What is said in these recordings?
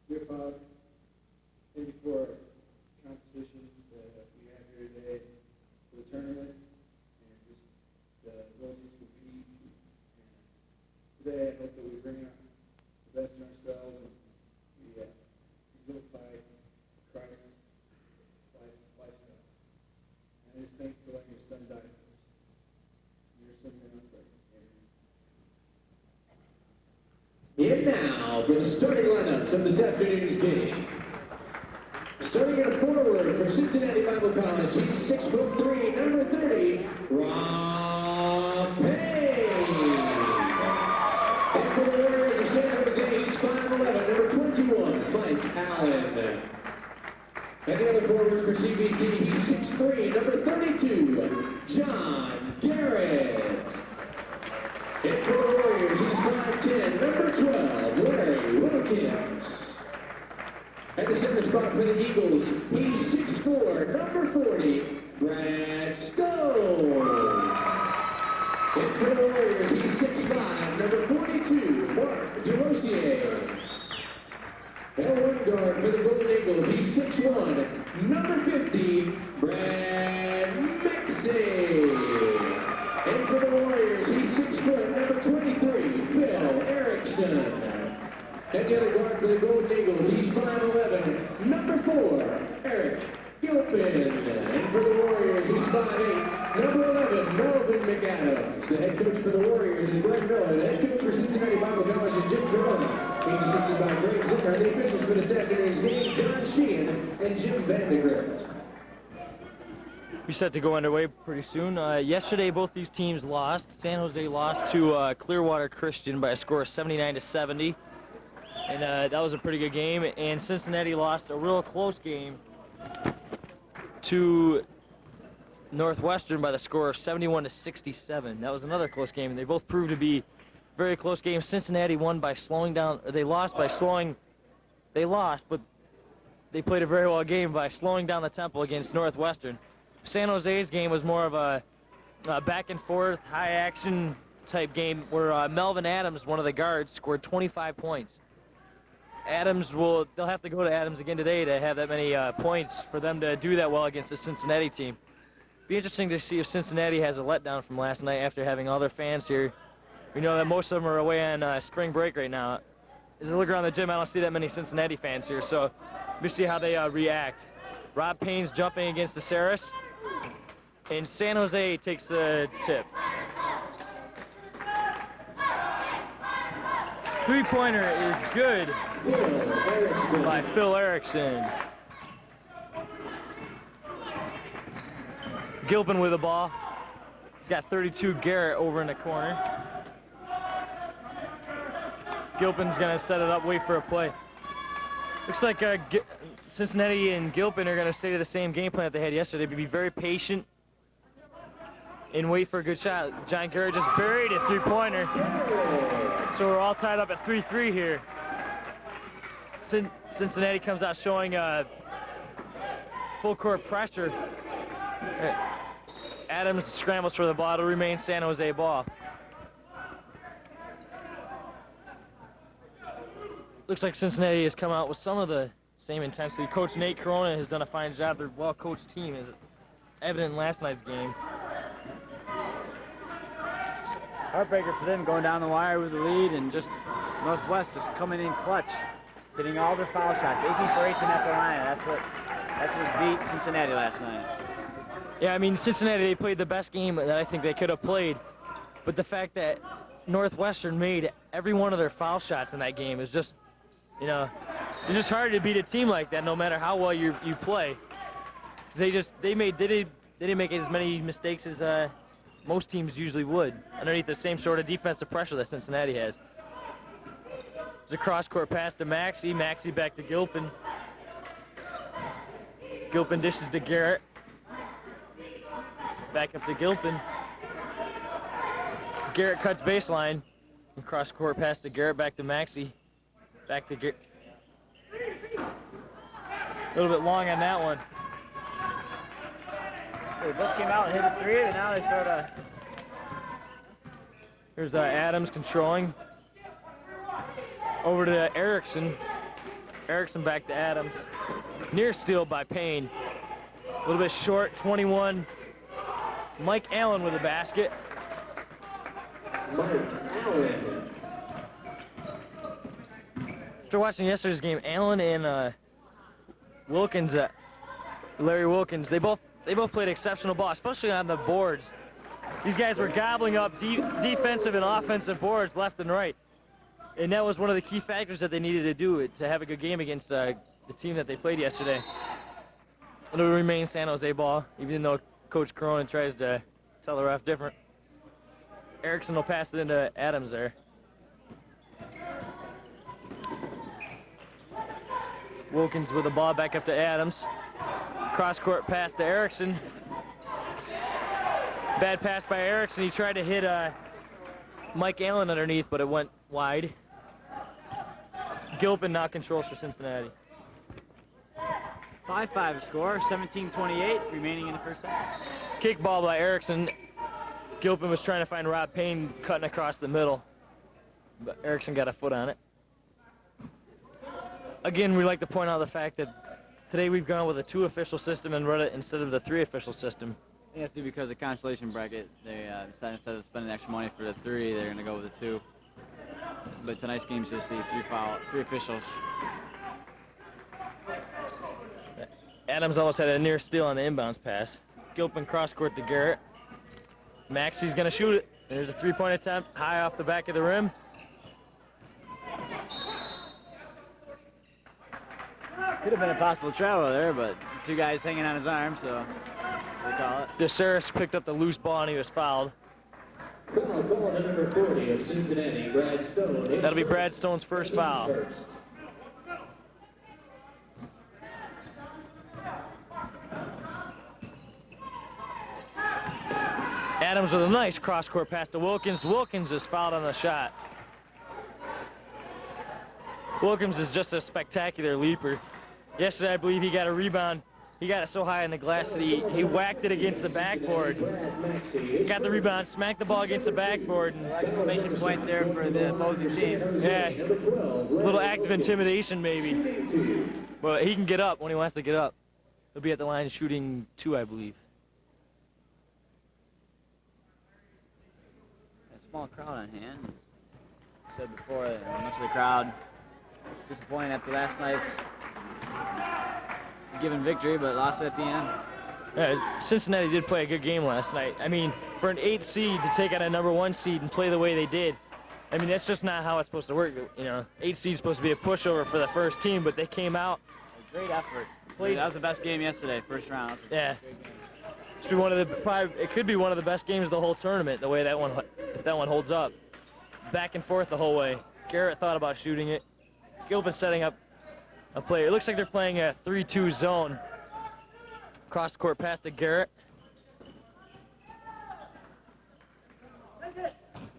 We're proud, thank you for competition that we have here today for the tournament and just the ability to compete. And today I hope that we bring out the best in ourselves and we exemplify Christ lifestyle. And I just thank you for letting your son die for us. Your son been upright. And now for the starting lineups of this afternoon's game. Starting at forward for Cincinnati Bible College, he's 6'3", number 30, Rob Payne. And for the Warriors of San Jose, he's 5'11", number 21, Mike Allen. And the other forwards for CBC, he's 6'3", number 32, John Garrett. And for the Warriors, he's 5'10", number 12, Larry Wilkins. At the center spot for the Eagles, he's 6'4", number 40, Brad Stone. And for the Warriors, he's 6'5", number 42, Mark DeRosier. And one guard for the Golden Eagles, he's 6'1", number 50, Brad Maxey. And for the Warriors, he's 6 foot, number 23, Phil Erickson. And the other guard for the Golden Eagles, he's 5'11", number 4, Eric Gilpin. And for the Warriors, he's 5'8", number 11, Melvin McAdams. The head coach for the Warriors is Greg Miller. The head coach for Cincinnati Bible College is Jim Corona. He's assisted by Greg Zimmer. The officials for this afternoon's game, John Sheehan and Jim Vandegrift. We set to go underway pretty soon. Yesterday, both these teams lost. San Jose lost to Clearwater Christian by a score of 79-70, and that was a pretty good game. And Cincinnati lost a real close game to Northwestern by the score of 71-67. That was another close game, and they both proved to be very close games. Cincinnati won by slowing down. They lost by slowing. They lost, but they played a very well game by slowing down the tempo against Northwestern. San Jose's game was more of a back and forth, high action type game where Melvin Adams, one of the guards, scored 25 points. They'll have to go to Adams again today to have that many points for them to do that well against the Cincinnati team. Be interesting to see if Cincinnati has a letdown from last night after having all their fans here. We know that most of them are away on spring break right now. As I look around the gym, I don't see that many Cincinnati fans here, so we'll see how they react. Rob Payne's jumping against the Saris. And San Jose takes the tip. Three-pointer is good by Phil Erickson. Gilpin with the ball. He's got 32 Garrett over in the corner. Gilpin's going to set it up, wait for a play. Looks like Cincinnati and Gilpin are going to stay to the same game plan that they had yesterday. Be very patient and wait for a good shot. John Garrett just buried a three-pointer. So we're all tied up at 3-3 here. Cincinnati comes out showing full court pressure. Adams scrambles for the ball. It'll remain San Jose ball. Looks like Cincinnati has come out with some of the same intensity. Coach Nate Corona has done a fine job. Their well-coached team is evident in last night's game. Heartbreaker for them going down the wire with the lead, and just Northwest just coming in clutch, hitting all their foul shots, 18 for 18 at the line. That's what beat Cincinnati last night. Yeah, I mean, Cincinnati, they played the best game that I think they could have played, but the fact that Northwestern made every one of their foul shots in that game is just, it's just hard to beat a team like that no matter how well you play. They didn't make as many mistakes as most teams usually would underneath the same sort of defensive pressure that Cincinnati has. There's a cross-court pass to Maxey. Maxey back to Gilpin. Gilpin dishes to Garrett. Back up to Gilpin. Garrett cuts baseline. Cross-court pass to Garrett, back to Maxey. Back to Garrett. A little bit long on that one. They both came out and hit a three, and now they sort of... Here's Adams controlling. Over to Erickson. Erickson back to Adams. Near steal by Payne. A little bit short, 21. Mike Allen with the basket. Mike Allen. After watching yesterday's game, Allen and Wilkins, Larry Wilkins, they both played exceptional ball, especially on the boards. These guys were gobbling up defensive and offensive boards left and right. And that was one of the key factors that they needed to do to have a good game against the team that they played yesterday. It'll remain San Jose ball, even though Coach Cronin tries to tell the ref different. Erickson will pass it into Adams there. Wilkins with the ball back up to Adams. Cross-court pass to Erickson. Bad pass by Erickson. He tried to hit Mike Allen underneath, but it went wide. Gilpin now controls for Cincinnati. 5-5 score, 17-28 remaining in the first half. Kick ball by Erickson. Gilpin was trying to find Rob Payne cutting across the middle, but Erickson got a foot on it. Again, we like to point out the fact that today we've gone with a 2 official system and run it instead of the 3 official system. They have to because of the consolation bracket. They decided instead of spending extra money for the 3, they're going to go with the 2. But tonight's game's just the 3 officials. Adams almost had a near steal on the inbounds pass. Gilpin cross court to Garrett. Maxey's going to shoot it. There's a 3-point attempt high off the back of the rim. Could have been a possible travel there, but 2 guys hanging on his arm, so they call it. DeSaris picked up the loose ball and he was fouled. Foul call to number 40 of Cincinnati, Brad Stone. That'll be Brad Stone's first foul. Adams with a nice cross-court pass to Wilkins. Wilkins is fouled on the shot. Wilkins is just a spectacular leaper. Yesterday, I believe he got a rebound. He got it so high in the glass that he whacked it against the backboard. Got the rebound, smacked the ball against the backboard. And exclamation point there for the opposing team. Yeah, a little act of intimidation maybe. But he can get up when he wants to get up. He'll be at the line shooting 2, I believe. A small crowd on hand. As I said before, much of the crowd disappointed after last night's given victory, but lost at the end. Cincinnati did play a good game last night. I mean, for an 8th seed to take out a number 1 seed and play the way they did, I mean, that's just not how it's supposed to work. You know, 8 seed's supposed to be a pushover for the first team, but they came out. A great effort. That was the best game yesterday, first round. Yeah. It could be one of the best games of the whole tournament, the way that one, if that one holds up. Back and forth the whole way. Garrett thought about shooting it. Gilpin setting up a play. It looks like they're playing a 3-2 zone. Cross the court pass to Garrett.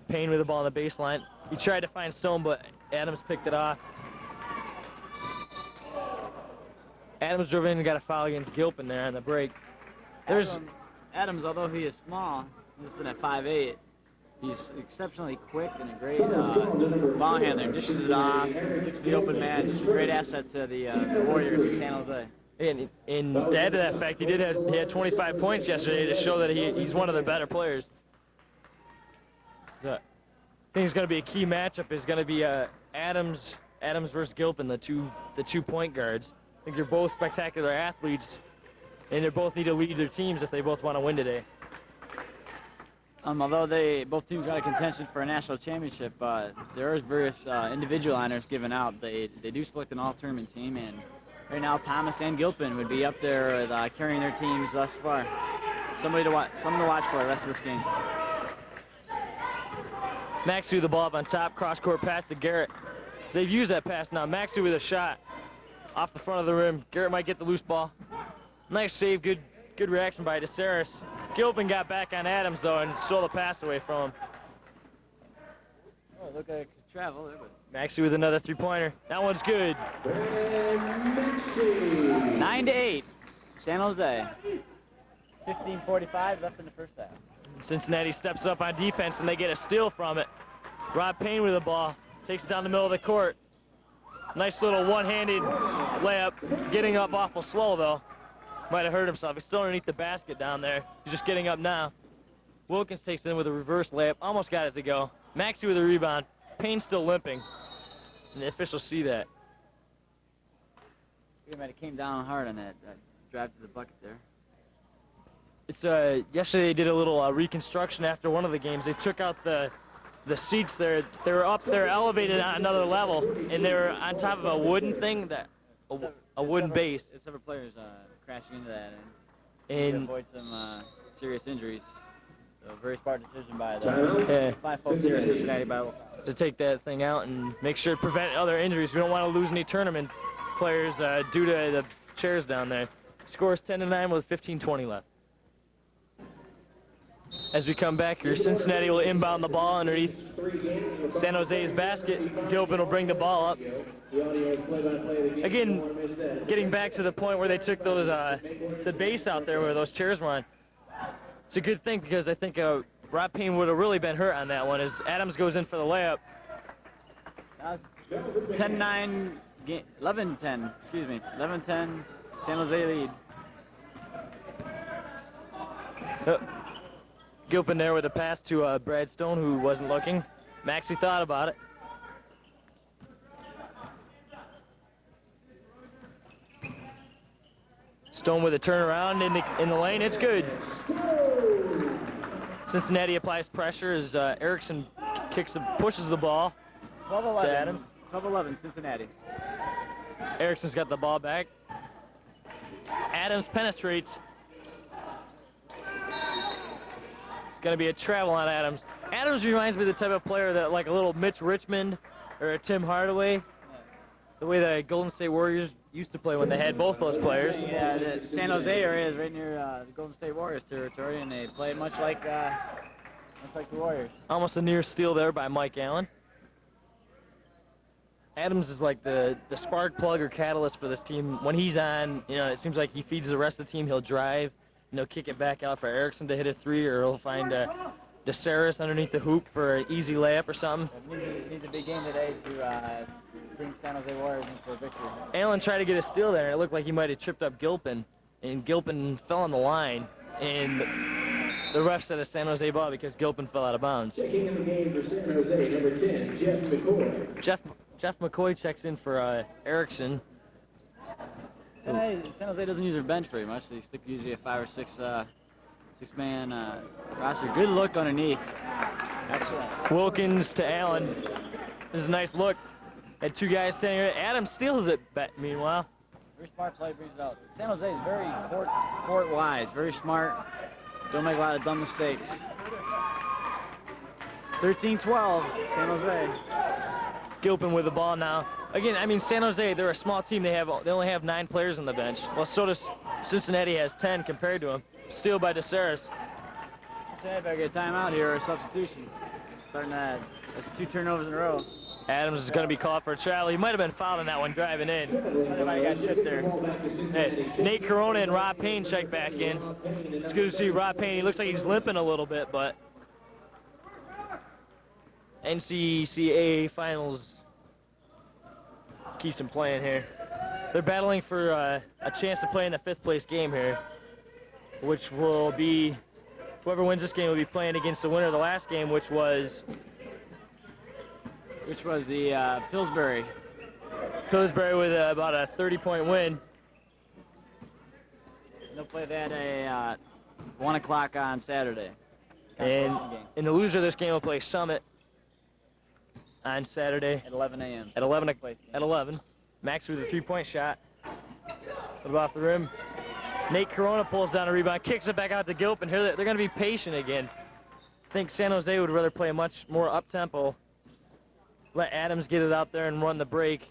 Payne with the ball on the baseline. He tried to find Stone, but Adams picked it off. Adams drove in and got a foul against Gilpin there on the break. Adams, although he is small, listed at 5'8", he's exceptionally quick and a great ball handler. Dishes it off, gets the open man. Just a great asset to the Warriors of San Jose. And to add to that fact, he had 25 points yesterday to show that he's one of the better players. So, I think it's going to be a key matchup. Is going to be Adams versus Gilpin, the two point guards. I think they're both spectacular athletes, and they both need to lead their teams if they both want to win today. Although both teams got a contention for a national championship, there is various individual honors given out. They do select an all-tournament team, and right now Thomas and Gilpin would be up there carrying their teams thus far. Something to watch for the rest of this game. Maxey with the ball up on top, cross-court pass to Garrett. They've used that pass now. Maxey with a shot off the front of the rim. Garrett might get the loose ball. Nice save, good reaction by DeSaris. Gilpin got back on Adams, though, and stole the pass away from him. Oh, look like it could travel there, but... Maxey with another three-pointer. That one's good. 9-8, San Jose. 15:45 left in the first half. Cincinnati steps up on defense, and they get a steal from it. Rob Payne with the ball. Takes it down the middle of the court. Nice little one-handed layup. Getting up awful slow, though. Might have hurt himself. He's still underneath the basket down there. He's just getting up now. Wilkins takes it in with a reverse layup. Almost got it to go. Maxey with a rebound. Payne's still limping. And the officials see that. He might have came down hard on that drive to the bucket there. It's yesterday they did a little reconstruction after one of the games. They took out the seats there. They were up there elevated on another level, and they were on top of a wooden thing, a wooden base. Several players crashing into that and to avoid some serious injuries. So very smart decision by the five folks here at Cincinnati Bible to take that thing out and make sure to prevent other injuries. We don't want to lose any tournament players due to the chairs down there. Score is 10-9 with 15:20 left. As we come back here, Cincinnati will inbound the ball underneath San Jose's basket. Gilpin will bring the ball up. Again, getting back to the point where they took those the base out there where those chairs were on. It's a good thing because I think Rob Payne would have really been hurt on that one as Adams goes in for the layup. That was 10-9, 11-10, excuse me, 11-10, San Jose lead. Gilpin there with a pass to Brad Stone, who wasn't looking. Maxey thought about it. Stone with a turnaround in the lane. It's good. Cincinnati applies pressure as Erickson pushes the ball to Adams. 12-11 Cincinnati. Erickson's got the ball back. Adams penetrates. It's going to be a travel on Adams. Adams reminds me of the type of player that, like a little Mitch Richmond or a Tim Hardaway, the way the Golden State Warriors used to play when they had both those players. Yeah, the San Jose area is right near the Golden State Warriors territory, and they play much like the Warriors. Almost a near steal there by Mike Allen. Adams is like the spark plug or catalyst for this team. When he's on, it seems like he feeds the rest of the team. He'll drive, kick it back out for Erickson to hit a three, or he'll find DeSaris underneath the hoop for an easy layup or something. Needs a big game today to bring San Jose Warriors in for a victory. Allen tried to get a steal there, and it looked like he might have tripped up Gilpin, and Gilpin fell on the line, and the ref said a San Jose ball because Gilpin fell out of bounds. Checking in the game for San Jose, number 10, Jeff McCoy. Jeff McCoy checks in for Erickson. San Jose doesn't use their bench very much. They stick usually a 5 or 6 man roster. Good look underneath. Excellent. Wilkins to Allen. This is a nice look. Had two guys standing there. Adams steals it, meanwhile. Very smart play, brings it out. San Jose is very court-wise, very smart. Don't make a lot of dumb mistakes. 13-12, San Jose. Gilpin with the ball now. Again, San Jose, they're a small team. They only have 9 players on the bench. Well, so does Cincinnati has 10 compared to them. Steal by DeSaris. Cincinnati better get a timeout here or a substitution. Starting that's 2 turnovers in a row. Adams is going to be called for a travel. He might have been fouled on that one driving in. Somebody got shit there. Hey, Nate Corona and Rob Payne check back in. It's good to see Rob Payne. He looks like he's limping a little bit, but NCCAA finals keeps him playing here. They're battling for a chance to play in the 5th place game here, which will be, whoever wins this game will be playing against the winner of the last game, which was the Pillsbury. Pillsbury with about a 30-point win. They'll play that at 1 o'clock on Saturday. And the loser of this game will play Summit on Saturday at 11 a.m. At 11. Max with a 3-point shot. Put it off the rim. Nate Corona pulls down a rebound, kicks it back out to Gilpin. Here they're going to be patient again. I think San Jose would rather play much more up-tempo. Let Adams get it out there and run the break.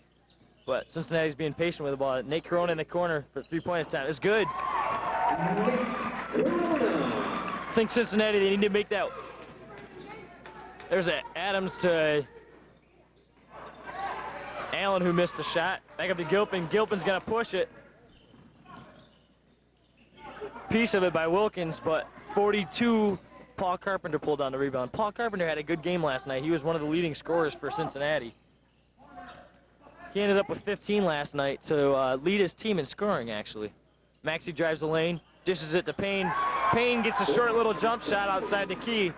But Cincinnati's being patient with the ball. Nate Corona in the corner for 3-point attempt. It's good. I think Cincinnati, they need to make that. There's Adams to Allen, who missed the shot. Back up to Gilpin. Gilpin's going to push it. Piece of it by Wilkins, but 42, Paul Carpenter pulled down the rebound. Paul Carpenter had a good game last night. He was one of the leading scorers for Cincinnati. He ended up with 15 last night to lead his team in scoring, actually. Maxey drives the lane, dishes it to Payne. Payne gets a short little jump shot outside the key.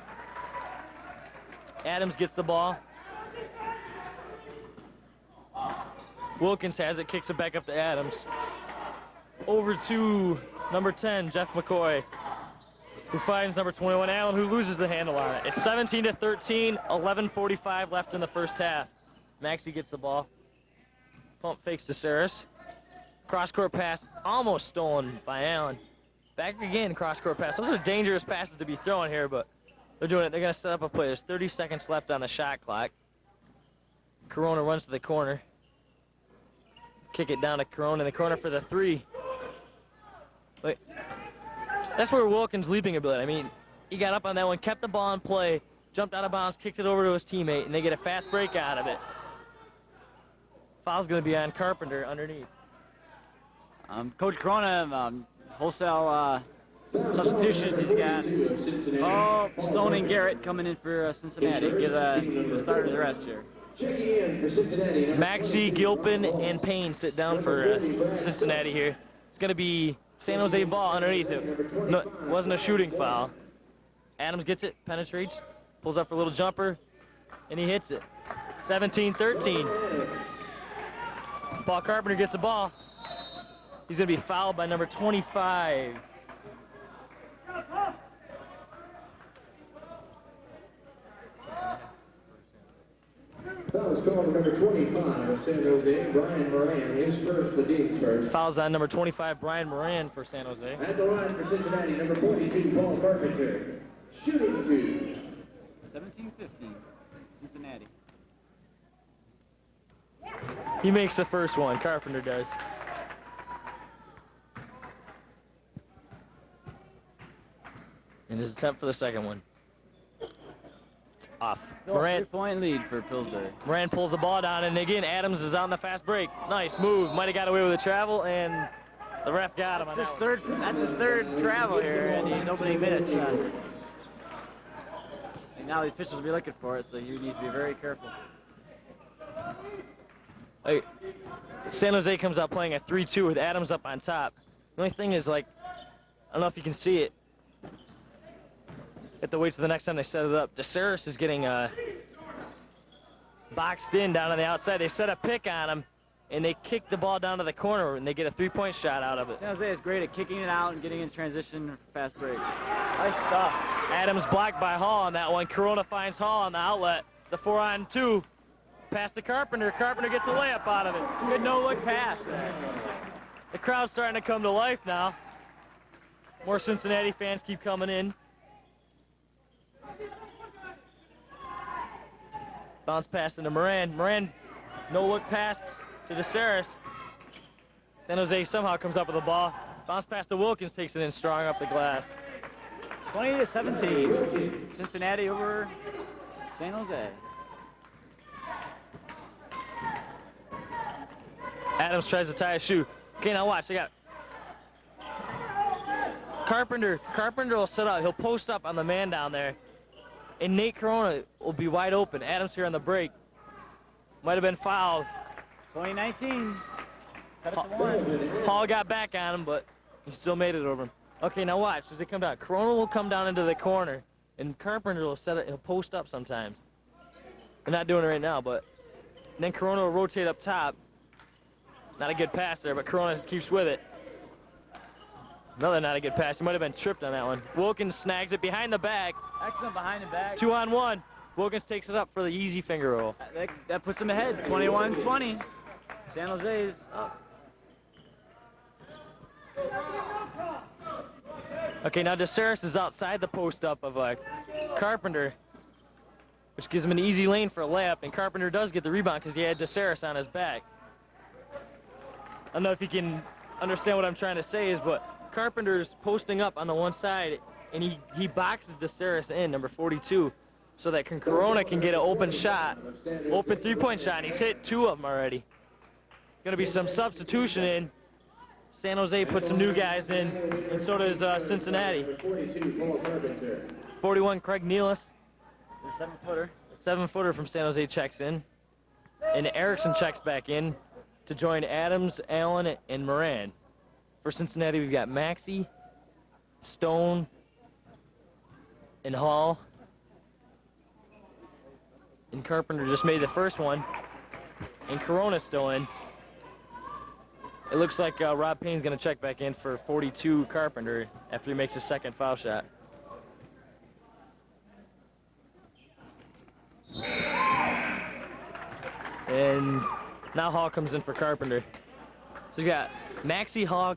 Adams gets the ball. Wilkins has it, kicks it back up to Adams. Over to number 10, Jeff McCoy, who finds number 21, Allen, who loses the handle on it. It's 17-13, 11:45 left in the first half. Maxey gets the ball. Pump fakes to Saris. Cross-court pass almost stolen by Allen. Back again, cross-court pass. Those are dangerous passes to be throwing here, but they're doing it. They're going to set up a play. There's 30 seconds left on the shot clock. Corona runs to the corner. Kick it down to Corona in the corner for the three. Wait. That's where Wilkins' leaping ability. I mean, he got up on that one, kept the ball in play, jumped out of bounds, kicked it over to his teammate, and they get a fast break out of it. Foul's going to be on Carpenter underneath. Coach Corona, wholesale substitutions he's got. Oh, Stone and Garrett coming in for Cincinnati. Give the starters a rest here. Maxey, Gilpin, and Payne sit down for Cincinnati here. It's going to be San Jose ball underneath it. No, wasn't a shooting foul. Adams gets it, penetrates, pulls up for a little jumper, and he hits it. 17-13. Paul Carpenter gets the ball. He's going to be fouled by number 25. Foul is called on number 25 of San Jose, Brian Moran. His first, the Dean's first. Fouls on number 25, Brian Moran for San Jose. At the line for Cincinnati, number 42, Paul Carpenter. Shooting two. 17-15, Cincinnati. He makes the first one, Carpenter does. And his attempt for the second one. It's off. Moran, 3-point lead for Pillsbury. Moran pulls the ball down, and again, Adams is on the fast break. Nice move. Might have got away with the travel, and the ref got him on that one. That's his third travel here in these opening minutes. And now the officials will be looking for it, so you need to be very careful. Like, San Jose comes out playing a 3-2 with Adams up on top. The only thing is, like, I don't know if you can see it. Have to wait till the next time they set it up. DeSaris is getting boxed in down on the outside. They set a pick on him, and they kick the ball down to the corner, and they get a three-point shot out of it. San Jose is great at kicking it out and getting in transition for fast break. Nice stuff. Adams blocked by Hall on that one. Corona finds Hall on the outlet. It's a 4-on-2. Pass to Carpenter. Carpenter gets a layup out of it. Good no-look pass. The crowd's starting to come to life now. More Cincinnati fans keep coming in. Bounce pass into Moran. Moran, no-look pass to DeSaris. San Jose somehow comes up with the ball. Bounce pass to Wilkins, takes it in strong up the glass. 20-17. Cincinnati over San Jose. Adams tries to tie a shoe. Okay, now watch. They got Carpenter. Carpenter will set out. He'll post up on the man down there. And Nate Corona will be wide open. Adams here on the break. Might have been fouled. 2019. Cut it to one. Hall got back on him, but he still made it over him. Okay, now watch as they come down. Corona will come down into the corner, and Carpenter will set it. He'll post up sometimes. They're not doing it right now, but then Corona will rotate up top. Not a good pass there, but Corona keeps with it. Another not a good pass. He might have been tripped on that one. Wilkins snags it behind the back. Excellent behind the back. 2-on-1. Wilkins takes it up for the easy finger roll. That puts him ahead. 21-20. San Jose is up. Okay, now DeSaris is outside the post up of Carpenter, which gives him an easy lane for a layup, and Carpenter does get the rebound because he had DeSaris on his back. I don't know if you can understand what I'm trying to say is, but Carpenter's posting up on the one side, and he boxes DeSaris in, number 42, so that Corona can get an open shot, open three-point shot, and he's hit 2 of them already. Going to be some substitution in. San Jose put some new guys in, and so does Cincinnati. 41, Craig Nealis. The 7-footer. 7-footer from San Jose checks in. And Erickson checks back in to join Adams, Allen, and Moran. For Cincinnati, we've got Maxey, Stone, and Hall. And Carpenter just made the first one. And Corona's still in. It looks like Rob Payne's going to check back in for 42 Carpenter after he makes his second foul shot. And now Hall comes in for Carpenter. So you got Maxey, Hall,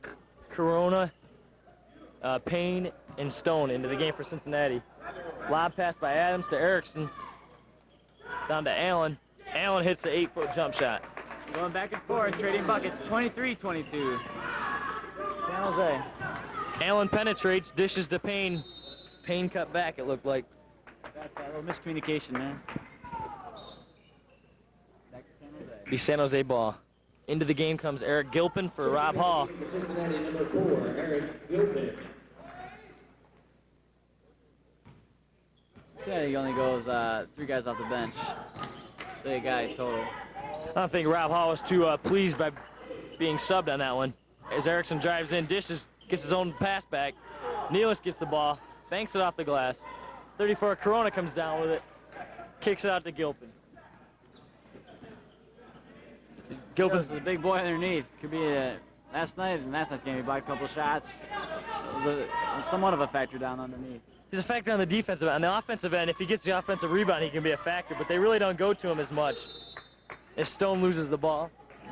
Corona, Payne, and Stone into the game for Cincinnati. Lob pass by Adams to Erickson. Down to Allen. Allen hits the 8-foot jump shot. Going back and forth, trading buckets, 23-22. San Jose. Allen penetrates, dishes to Payne. Payne cut back, it looked like. That's a little miscommunication, man. Back to San Jose. Be San Jose ball. Into the game comes Eric Gilpin for Rob Hall. Cincinnati number 4, Eric Gilpin. Cincinnati only goes 3 guys off the bench. 3 guys total. I don't think Rob Hall was too pleased by being subbed on that one. As Erickson drives in, dishes, gets his own pass back. Nealis gets the ball, banks it off the glass. 34 Corona comes down with it, kicks it out to Gilpin. Gilpin's a big boy underneath. Could be last night's game, he blocked a couple shots. It was somewhat of a factor down underneath. He's a factor on the defensive end. On the offensive end, if he gets the offensive rebound, he can be a factor, but they really don't go to him as much. If Stone loses the ball,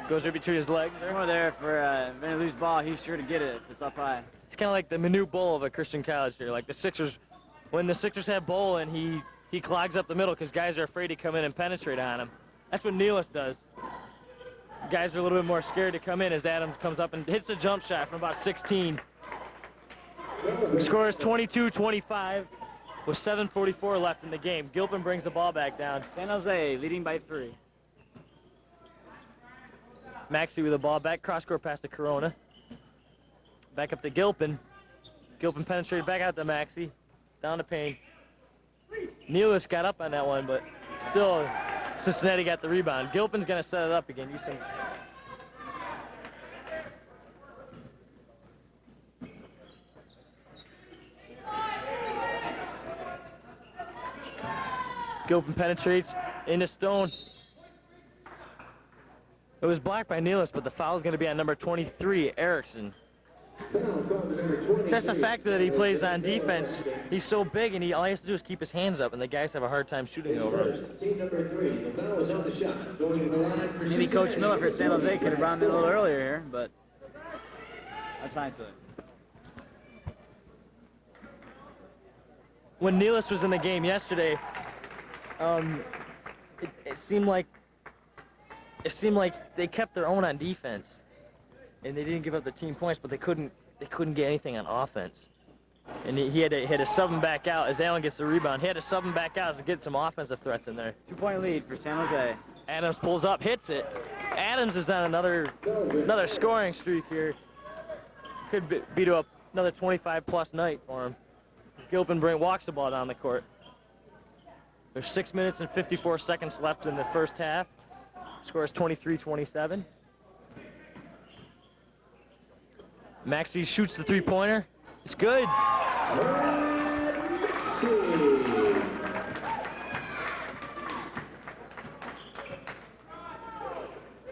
goes right between his legs. Over there for when they lose ball, he's sure to get it if it's up high. It's kind of like the Minute Bowl of a Christian college here. Like the Sixers, when the Sixers have Bowl and he clogs up the middle because guys are afraid to come in and penetrate on him. That's what Nealis does. Guys are a little bit more scared to come in as Adams comes up and hits a jump shot from about 16. The score is 22-25 with 7:44 left in the game. Gilpin brings the ball back down. San Jose leading by 3. Maxey with the ball back, cross-court pass to Corona. Back up to Gilpin. Gilpin penetrated back out to Maxey. Down to Payne. Nealis got up on that one, but still Cincinnati got the rebound. Gilpin's going to set it up again. Gilpin penetrates into Stone. It was blocked by Nealis, but the foul is going to be on number 23, Erickson. That's the fact that he plays on defense. He's so big, and all he has to do is keep his hands up, and the guys have a hard time shooting over him. Team number 3, the foul is on the shot. Going to the line for Maybe Coach Miller for San Jose could have rounded a little earlier here, but that's nice of it. When Nealis was in the game yesterday, it seemed like they kept their own on defense, and they didn't give up the team points, but they couldn't get anything on offense. And he had to sub him back out as Allen gets the rebound. He had to sub him back out to get some offensive threats in there. 2-point lead for San Jose. Adams pulls up, hits it. Adams is on another scoring streak here. Could be to another 25-plus night for him. Gilpin walks the ball down the court. There's 6 minutes and 54 seconds left in the first half. Score is 23-27. Maxey shoots the three-pointer. It's good.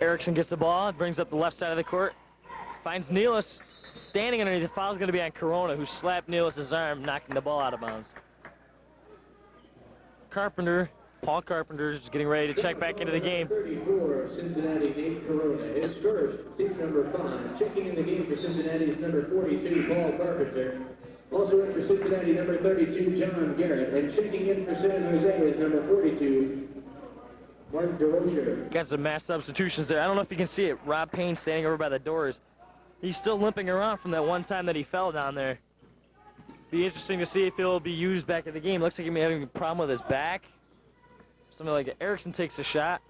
Erickson gets the ball, brings up the left side of the court, finds Nealis standing underneath. The foul's going to be on Corona, who slapped Nealis' arm, knocking the ball out of bounds. Paul Carpenter is getting ready to check back into the game. 34, Cincinnati, Nate Corona. His first, team number 5. Checking in the game for Cincinnati is number 42, Paul Carpenter. Also in for Cincinnati, number 32, John Garrett. And checking in for San Jose is number 42, Mark DeRocher. Got some mass substitutions there. I don't know if you can see it. Rob Payne standing over by the doors. He's still limping around from that one time that he fell down there. Be interesting to see if he'll be used back in the game. Looks like he may be having a problem with his back. Something like that. Erickson takes a shot.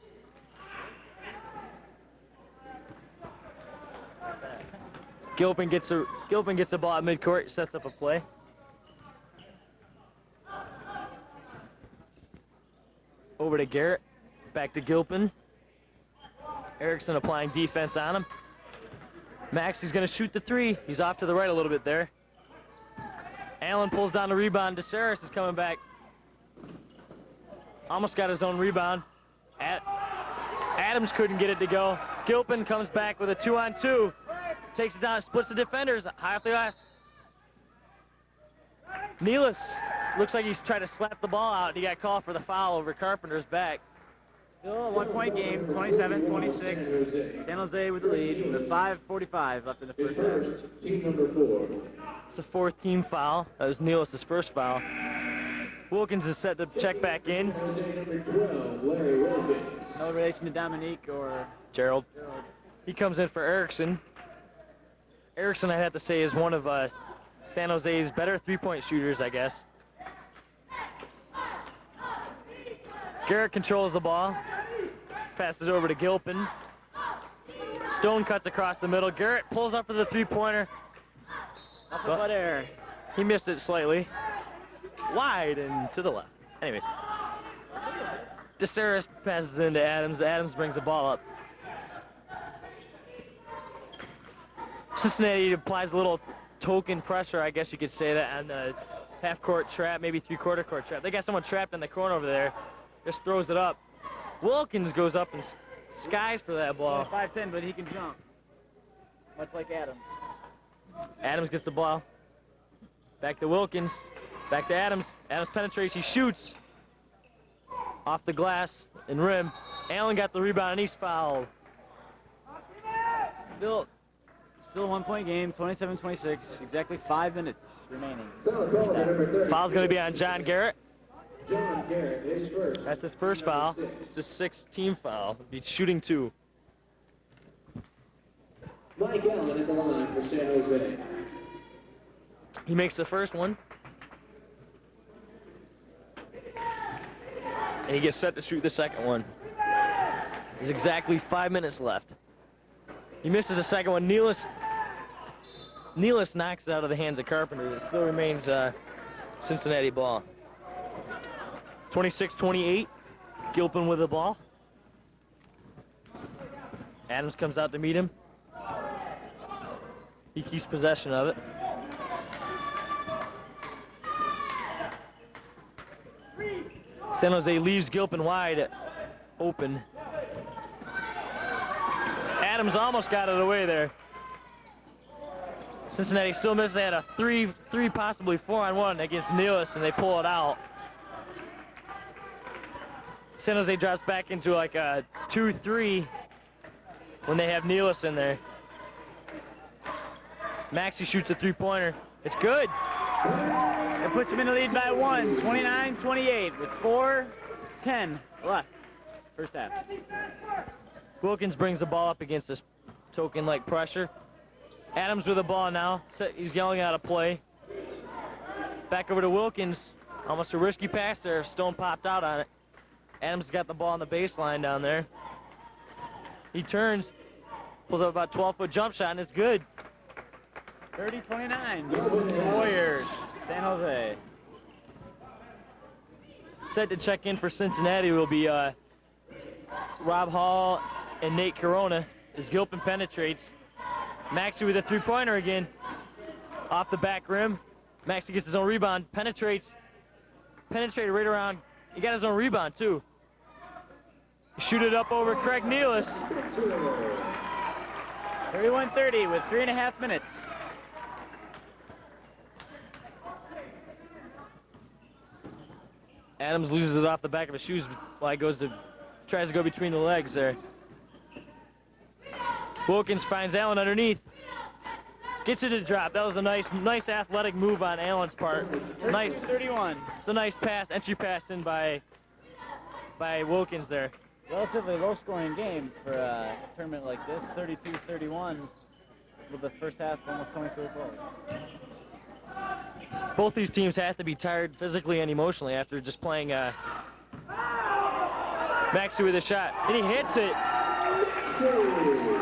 Gilpin gets the ball at midcourt, sets up a play. Over to Garrett, back to Gilpin. Erickson applying defense on him. Maxey's going to shoot the three. He's off to the right a little bit there. Allen pulls down the rebound. DeSaris is coming back. Almost got his own rebound. Adams couldn't get it to go. Gilpin comes back with a 2-on-2. Takes it down, splits the defenders. High off the glass. Nealis looks like he's trying to slap the ball out. He got called for the foul over Carpenter's back. Still a one-point game, 27-26. San Jose with the lead with 5:45 left in the first half. Team number 4. It's the fourth team foul. That was Nealis' first foul. Wilkins is set to check back in. Number 12, Larry Wilkins. No relation to Dominique or Gerald. He comes in for Erickson. Erickson, I'd have to say, is one of San Jose's better three-point shooters, I guess. Garrett controls the ball. Passes over to Gilpin. Stone cuts across the middle. Garrett pulls up for the three-pointer. nothing but air. He missed it slightly. Wide and to the left. Anyways. DeSaris passes into Adams. Adams brings the ball up. Cincinnati applies a little token pressure, I guess you could say that, on the half-court trap, maybe three-quarter court trap. They got someone trapped in the corner over there. Just throws it up. Wilkins goes up and skies for that ball. 5'10", but he can jump. Much like Adams. Adams gets the ball. Back to Wilkins. Back to Adams. Adams penetrates. He shoots. Off the glass and rim. Allen got the rebound and he's fouled. Still a one-point game, 27-26. Exactly 5 minutes remaining. Foul's going to be on John Garrett. John Garrett is first. That's his first foul. It's his sixth team foul. He's shooting 2. Mike Allen at the line for San Jose. He makes the first one. And he gets set to shoot the second one. There's exactly 5 minutes left. He misses the second one. Nealis knocks it out of the hands of Carpenter. It still remains Cincinnati ball. 26-28. Gilpin with the ball. Adams comes out to meet him. He keeps possession of it. San Jose leaves Gilpin wide open. Adams almost got it away there. Cincinnati still missing. They had a three, possibly 4-on-1 against Nealis, and they pull it out. San Jose drops back into like a 2-3 when they have Nealis in there. Maxey shoots a three-pointer. It's good. It puts him in the lead by 1, 29-28 with 4:10 left. First half. Wilkins brings the ball up against this token-like pressure. Adams with the ball now. He's yelling out a play. Back over to Wilkins. Almost a risky pass there. Stone popped out on it. Adams got the ball on the baseline down there. He turns, pulls up about 12-foot jump shot, and it's good. 30-29. Warriors, San Jose. Set to check in for Cincinnati will be Rob Hall and Nate Corona as Gilpin penetrates. Maxey with a three-pointer again. Off the back rim. Maxey gets his own rebound, penetrated right around. He got his own rebound, too. Shoot it up over Craig Nealis. 31-30 with 3.5 minutes. Adams loses it off the back of his shoes while he tries to go between the legs there. Wilkins finds Allen underneath. Gets it to drop. That was a nice athletic move on Allen's part. Nice 31. It's a nice pass, entry pass in by Wilkins there. Relatively low-scoring game for a tournament like this, 32-31, with the first half almost coming to a close. Both these teams have to be tired physically and emotionally after just playing Maxey with a shot. And he hits it.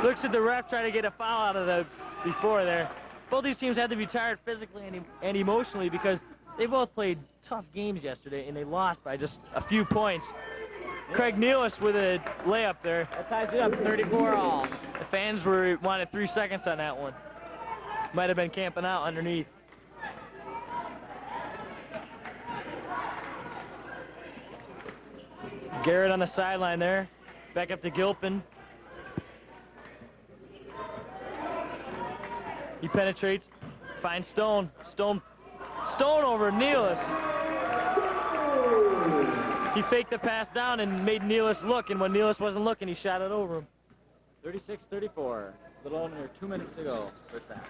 Looks at the ref trying to get a foul out of the before there. Both these teams have to be tired physically and emotionally because they both played tough games yesterday and they lost by just a few points. Craig Nealis with a layup there. That ties it up, 34 all. The fans wanted 3 seconds on that one. Might have been camping out underneath. Garrett on the sideline there. Back up to Gilpin. He penetrates, finds Stone. Stone over Nealis. He faked the pass down and made Nealis look, and when Nealis wasn't looking, he shot it over him. 36-34. A little under 2 minutes to go, first half.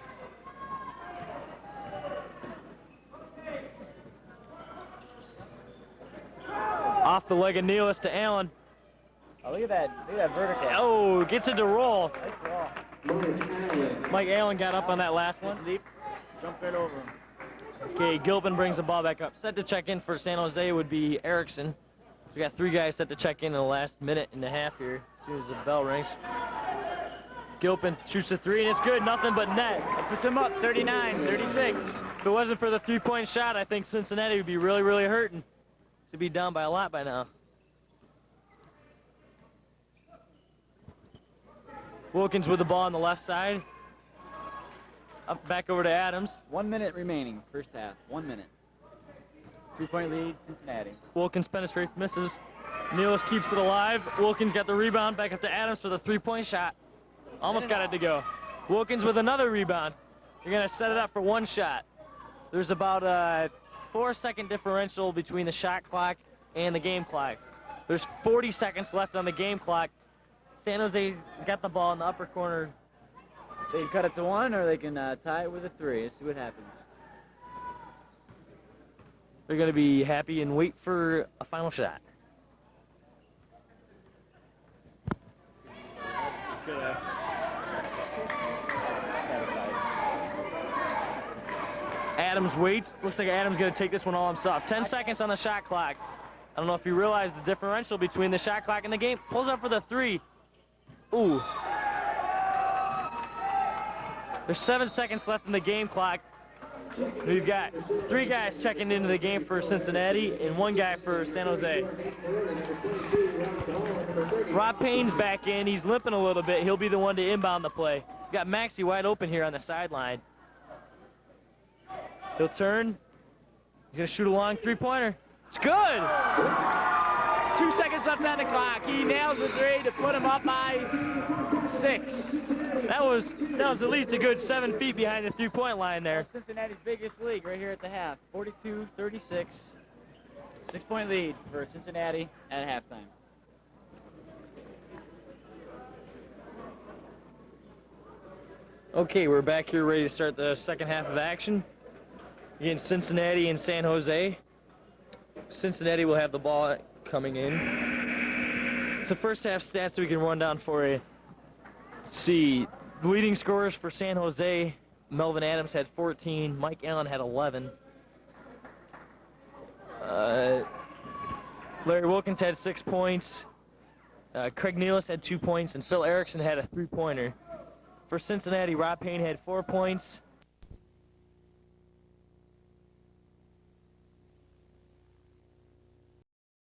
Off the leg of Nealis to Allen. Oh, look at that vertical. Oh, gets it to roll. Nice ball. Mike Allen got up on that last one. Leap, jumped right over him. Okay, Gilpin brings the ball back up. Set to check in for San Jose would be Erickson. So we got 3 guys set to check in the last minute and a half here, as soon as the bell rings. Gilpin shoots a 3, and it's good. Nothing but net. That puts him up, 39-36. If it wasn't for the 3-point shot, I think Cincinnati would be really, really hurting. To be down by a lot by now. Wilkins with the ball on the left side. Up back over to Adams. 1 minute remaining, first half. 1 minute. 3-point lead, Cincinnati. Wilkins penetrates, misses. Nealis keeps it alive. Wilkins got the rebound, back up to Adams for the 3-point shot. Almost got it to go. Wilkins with another rebound. You're going to set it up for 1 shot. There's about a 4-second differential between the shot clock and the game clock. There's 40 seconds left on the game clock. San Jose's got the ball in the upper corner. They can cut it to 1, or they can tie it with a 3. Let's see what happens. They're going to be happy and wait for a final shot. Adams waits. Looks like Adams going to take this one all himself. 10 seconds on the shot clock. I don't know if you realize the differential between the shot clock and the game. Pulls up for the 3. Ooh. There's 7 seconds left in the game clock. We've got 3 guys checking into the game for Cincinnati and 1 guy for San Jose. Rob Payne's back in. He's limping a little bit. He'll be the one to inbound the play. We've got Maxey wide open here on the sideline. He'll turn. He's going to shoot a long 3-pointer. It's good! 2 seconds left on the clock. He nails the 3 to put him up by 6. That was at least a good 7 feet behind the 3-point line there. Cincinnati's biggest lead right here at the half. 42-36. 6-point lead for Cincinnati at halftime. Okay, we're back here ready to start the second half of action against Cincinnati and San Jose. Cincinnati will have the ball coming in. It's the first half stats that we can run down for you. Let's see, the leading scorers for San Jose, Melvin Adams had 14, Mike Allen had 11. Larry Wilkins had 6 points. Craig Nealis had 2 points, and Phil Erickson had a 3-pointer. For Cincinnati, Rob Payne had 4 points.